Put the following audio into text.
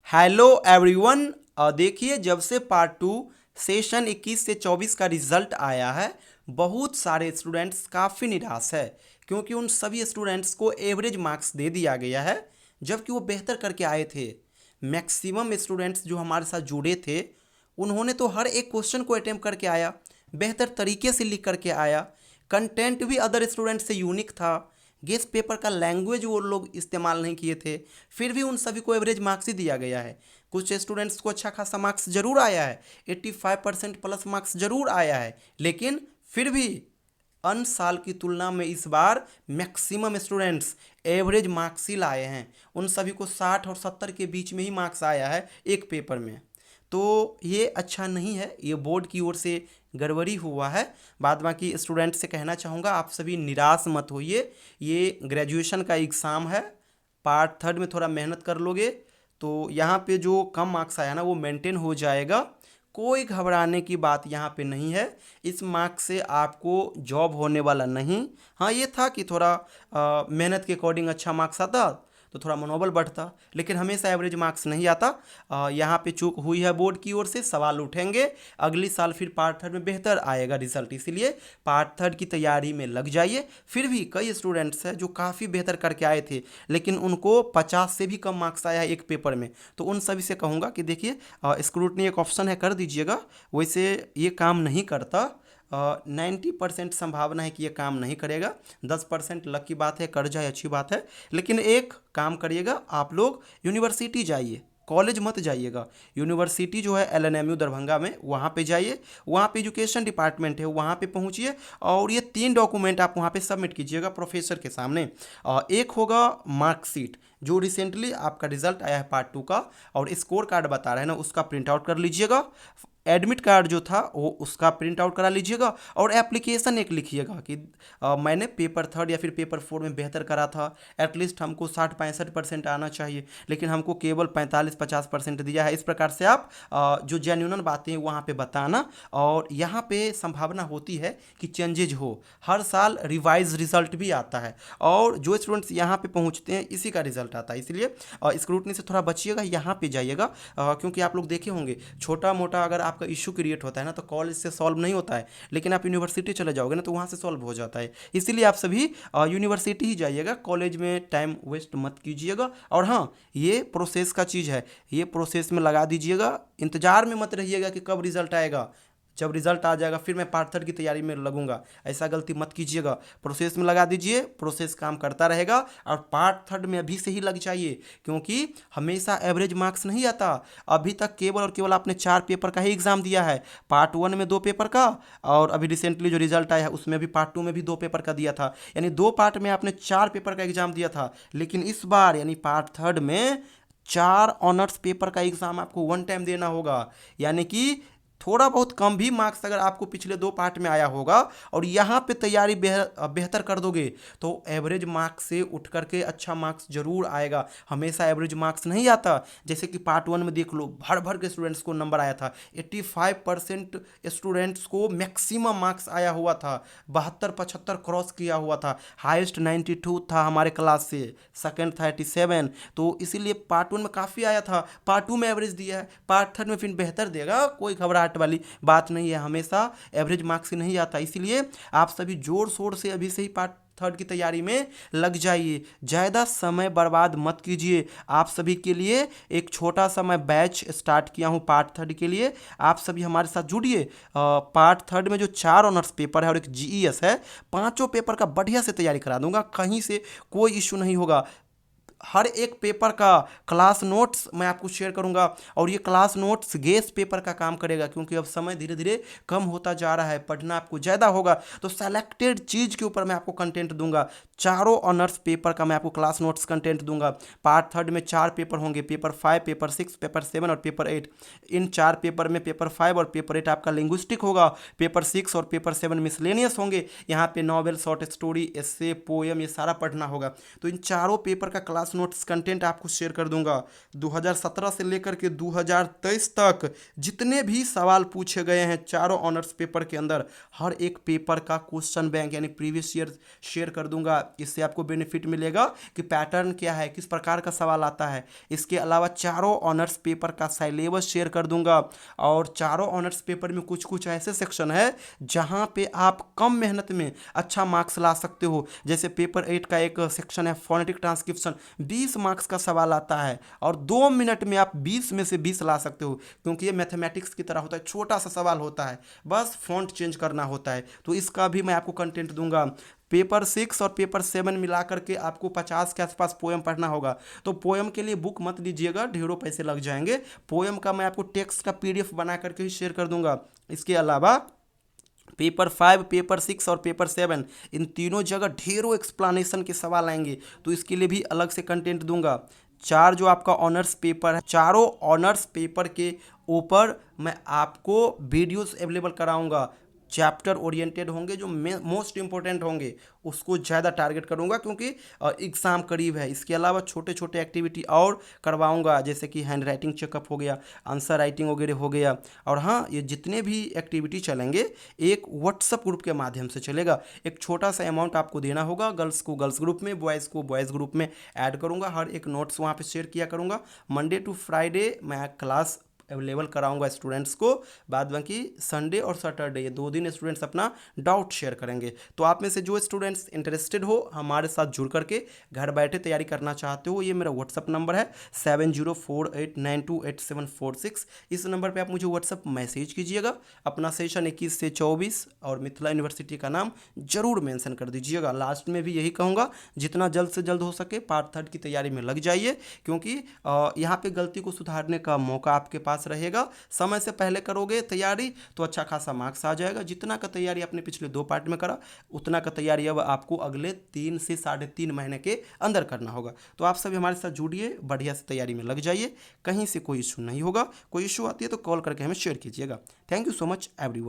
Hello everyone. देखिए, जब से पार्ट टू सेशन 21 से 24 का रिजल्ट आया है, बहुत सारे स्टूडेंट्स काफ़ी निराश है क्योंकि उन सभी स्टूडेंट्स को एवरेज मार्क्स दे दिया गया है जबकि वो बेहतर करके आए थे। मैक्सिमम स्टूडेंट्स जो हमारे साथ जुड़े थे उन्होंने तो हर एक क्वेश्चन को अटेम्प्ट करके आया, बेहतर तरीके से लिख करके आया। कंटेंट भी अदर स्टूडेंट से यूनिक था। गेस्ट पेपर का लैंग्वेज वो लोग इस्तेमाल नहीं किए थे, फिर भी उन सभी को एवरेज मार्क्स ही दिया गया है। कुछ स्टूडेंट्स को अच्छा खासा मार्क्स जरूर आया है, 85% प्लस मार्क्स जरूर आया है, लेकिन फिर भी अन्य साल की तुलना में इस बार मैक्सिमम स्टूडेंट्स एवरेज मार्क्स ही लाए हैं। उन सभी को 60 और 70 के बीच में ही मार्क्स आया है एक पेपर में। तो ये अच्छा नहीं है, ये बोर्ड की ओर से गड़बड़ी हुआ है। बाद बाकी स्टूडेंट से कहना चाहूँगा, आप सभी निराश मत होइए। ये ग्रेजुएशन का एग्ज़ाम है, पार्ट थर्ड में थोड़ा मेहनत कर लोगे तो यहाँ पे जो कम मार्क्स आया ना वो मेंटेन हो जाएगा। कोई घबराने की बात यहाँ पे नहीं है। इस मार्क्स से आपको जॉब होने वाला नहीं। हाँ, ये था कि थोड़ा मेहनत के अकॉर्डिंग अच्छा मार्क्स आता तो थोड़ा मनोबल बढ़ता, लेकिन हमेशा एवरेज मार्क्स नहीं आता। यहाँ पे चूक हुई है बोर्ड की ओर से, सवाल उठेंगे। अगली साल फिर पार्ट थर्ड में बेहतर आएगा रिजल्ट, इसीलिए पार्ट थर्ड की तैयारी में लग जाइए। फिर भी कई स्टूडेंट्स हैं जो काफ़ी बेहतर करके आए थे, लेकिन उनको 50 से भी कम मार्क्स आया है एक पेपर में। तो उन सभी से कहूँगा कि देखिए, स्क्रूटनी एक ऑप्शन है, कर दीजिएगा। वैसे ये काम नहीं करता। 90% संभावना है कि ये काम नहीं करेगा। 10% लक की बात है, कर जाए अच्छी बात है। लेकिन एक काम करिएगा, आप लोग यूनिवर्सिटी जाइए, कॉलेज मत जाइएगा। यूनिवर्सिटी जो है LNMU दरभंगा में, वहाँ पे जाइए। वहाँ पे एजुकेशन डिपार्टमेंट है, वहाँ पे पहुँचिए और ये 3 डॉक्यूमेंट आप वहाँ पे सबमिट कीजिएगा प्रोफेसर के सामने। एक होगा मार्कशीट, जो रिसेंटली आपका रिजल्ट आया है पार्ट 2 का, और स्कोर कार्ड बता रहा है ना, उसका प्रिंट आउट कर लीजिएगा। एडमिट कार्ड जो था वो उसका प्रिंट आउट करा लीजिएगा और एप्लीकेशन एक लिखिएगा कि मैंने पेपर थर्ड या फिर पेपर 4 में बेहतर करा था। एटलीस्ट हमको 60-65% आना चाहिए, लेकिन हमको केवल 45-50% दिया है। इस प्रकार से आप जो जेन्युइन बातें हैं वहाँ पे बताना। और यहाँ पे संभावना होती है कि चेंजेज हो। हर साल रिवाइज रिजल्ट भी आता है और जो स्टूडेंट्स यहाँ पे पहुँचते हैं इसी का रिजल्ट आता है। इसलिए स्क्रूटनी से थोड़ा बचिएगा, यहाँ पे जाइएगा। क्योंकि आप लोग देखे होंगे, छोटा मोटा अगर आपका इशू क्रिएट होता है ना तो कॉलेज से सॉल्व नहीं होता है, लेकिन आप यूनिवर्सिटी चले जाओगे ना तो वहाँ से सॉल्व हो जाता है। इसीलिए आप सभी यूनिवर्सिटी ही जाइएगा, कॉलेज में टाइम वेस्ट मत कीजिएगा। और हाँ, ये प्रोसेस का चीज़ है, ये प्रोसेस में लगा दीजिएगा। इंतजार में मत रहिएगा कि कब रिजल्ट आएगा। जब रिजल्ट आ जाएगा फिर मैं पार्ट थर्ड की तैयारी में लगूंगा, ऐसा गलती मत कीजिएगा। प्रोसेस में लगा दीजिए, प्रोसेस काम करता रहेगा। और पार्ट थर्ड में अभी से ही लग जाइए, क्योंकि हमेशा एवरेज मार्क्स नहीं आता। अभी तक केवल और केवल आपने 4 पेपर का ही एग्ज़ाम दिया है। पार्ट 1 में 2 पेपर का, और अभी रिसेंटली जो रिजल्ट आया है उसमें भी पार्ट 2 में भी 2 पेपर का दिया था। यानी 2 पार्ट में आपने 4 पेपर का एग्ज़ाम दिया था। लेकिन इस बार यानी पार्ट थर्ड में 4 ऑनर्स पेपर का एग्ज़ाम आपको वन टाइम देना होगा। यानी कि थोड़ा बहुत कम भी मार्क्स अगर आपको पिछले 2 पार्ट में आया होगा और यहाँ पे तैयारी बेहतर कर दोगे तो एवरेज मार्क्स से उठ करके अच्छा मार्क्स जरूर आएगा। हमेशा एवरेज मार्क्स नहीं आता। जैसे कि पार्ट 1 में देख लो, भर भर के स्टूडेंट्स को नंबर आया था। 85% स्टूडेंट्स को मैक्सिमम मार्क्स आया हुआ था, 72-75 क्रॉस किया हुआ था। हाईएस्ट 92 था हमारे क्लास से, सेकंड था 87। तो इसीलिए पार्ट 1 में काफ़ी आया था, पार्ट 2 में एवरेज दिया है, पार्ट थर्ड में फिर बेहतर देगा। कोई घबराहट वाली बात नहीं है, हमेशा एवरेज मार्क्स ही नहीं आता। इसीलिए आप सभी जोर शोर से अभी से ही पार्ट थर्ड की तैयारी में लग जाइए, ज़्यादा समय बर्बाद मत कीजिए। आप सभी के लिए एक छोटा सा मैं बैच स्टार्ट किया हूँ पार्ट थर्ड के लिए, आप सभी हमारे साथ जुड़िए। पार्ट थर्ड में जो 4 ऑनर्स पेपर है और एक GES है, पांचों पेपर का बढ़िया से तैयारी करा दूंगा, कहीं से कोई इशू नहीं होगा। हर एक पेपर का क्लास नोट्स मैं आपको शेयर करूंगा और ये क्लास नोट्स गेस्ट पेपर का काम करेगा, क्योंकि अब समय धीरे धीरे कम होता जा रहा है, पढ़ना आपको ज़्यादा होगा। तो सेलेक्टेड चीज़ के ऊपर मैं आपको कंटेंट दूंगा। चारों ऑनर्स पेपर का मैं आपको क्लास नोट्स कंटेंट दूंगा। पार्ट थर्ड में 4 पेपर होंगे, पेपर 5, पेपर 6, पेपर 7 और पेपर 8। इन 4 पेपर में पेपर 5 और पेपर 8 आपका लिंग्विस्टिक होगा, पेपर 6 और पेपर 7 मिसलेनियस होंगे। यहाँ पे नॉवेल, शॉर्ट स्टोरी, एस्से, पोएम, ये सारा पढ़ना होगा। तो इन चारों पेपर का क्लास खास नोट्स कंटेंट आपको शेयर कर दूंगा। 2017 से लेकर के 2023 तक जितने भी सवाल पूछे गए हैं चारों ऑनर्स पेपर के अंदर, हर एक पेपर का क्वेश्चन बैंक यानी प्रीवियस ईयर शेयर कर दूंगा। इससे आपको बेनिफिट मिलेगा कि पैटर्न क्या है, किस प्रकार का सवाल आता है। इसके अलावा चारों ऑनर्स पेपर का सिलेबस शेयर कर दूंगा, और चारों ऑनर्स पेपर में कुछ कुछ ऐसे सेक्शन है जहां पे आप कम मेहनत में अच्छा मार्क्स ला सकते हो। जैसे पेपर 8 का एक सेक्शन है फोनेटिक ट्रांसक्रिप्शन, 20 मार्क्स का सवाल आता है और 2 मिनट में आप 20 में से 20 ला सकते हो, क्योंकि ये मैथमेटिक्स की तरह होता है, छोटा सा सवाल होता है, बस फॉन्ट चेंज करना होता है। तो इसका भी मैं आपको कंटेंट दूंगा। पेपर 6 और पेपर 7 मिला करके आपको 50 के आसपास पोएम पढ़ना होगा। तो पोएम के लिए बुक मत लीजिएगा, ढेरों पैसे लग जाएंगे। पोएम का मैं आपको टेक्स्ट का PDF बना करके ही शेयर कर दूंगा। इसके अलावा पेपर 5, पेपर 6 और पेपर 7 इन तीनों जगह ढेरों एक्सप्लेनेशन के सवाल आएंगे, तो इसके लिए भी अलग से कंटेंट दूंगा। चार जो आपका ऑनर्स पेपर है, चारों ऑनर्स पेपर के ऊपर मैं आपको वीडियोस अवेलेबल कराऊंगा। चैप्टर ओरिएंटेड होंगे, जो मोस्ट इंपॉर्टेंट होंगे उसको ज़्यादा टारगेट करूंगा, क्योंकि एग्ज़ाम करीब है। इसके अलावा छोटे छोटे एक्टिविटी और करवाऊंगा, जैसे कि हैंड राइटिंग चेकअप हो गया, आंसर राइटिंग वगैरह हो गया। और हाँ, ये जितने भी एक्टिविटी चलेंगे एक व्हाट्सअप ग्रुप के माध्यम से चलेगा। एक छोटा सा अमाउंट आपको देना होगा, गर्ल्स को गर्ल्स ग्रुप में, बॉयज़ को बॉयज़ ग्रुप में ऐड करूँगा। हर एक नोट्स वहाँ पर शेयर किया करूँगा। मंडे टू फ्राइडे मैं क्लास अवेलेबल कराऊंगा स्टूडेंट्स को, बाद बाकी संडे और सैटरडे ये 2 दिन स्टूडेंट्स अपना डाउट शेयर करेंगे। तो आप में से जो स्टूडेंट्स इंटरेस्टेड हो हमारे साथ जुड़ करके घर बैठे तैयारी करना चाहते हो, ये मेरा व्हाट्सअप नंबर है 7048928746। इस नंबर पे आप मुझे व्हाट्सअप मैसेज कीजिएगा। अपना सेशन 21 से 24 और मिथिला यूनिवर्सिटी का नाम जरूर मेंशन कर दीजिएगा। लास्ट में भी यही कहूँगा, जितना जल्द से जल्द हो सके पार्ट 3 की तैयारी में लग जाइए, क्योंकि यहाँ पे गलती को सुधारने का मौका आपके पास रहेगा। समय से पहले करोगे तैयारी तो अच्छा खासा मार्क्स आ जाएगा। जितना का तैयारी आपने पिछले 2 पार्ट में करा, उतना का तैयारी अब आपको अगले 3 से 3.5 महीने के अंदर करना होगा। तो आप सभी हमारे साथ जुड़िए, बढ़िया से तैयारी में लग जाइए, कहीं से कोई इशू नहीं होगा। कोई इशू आती है तो कॉल करके हमें शेयर कीजिएगा। Thank you so much everyone.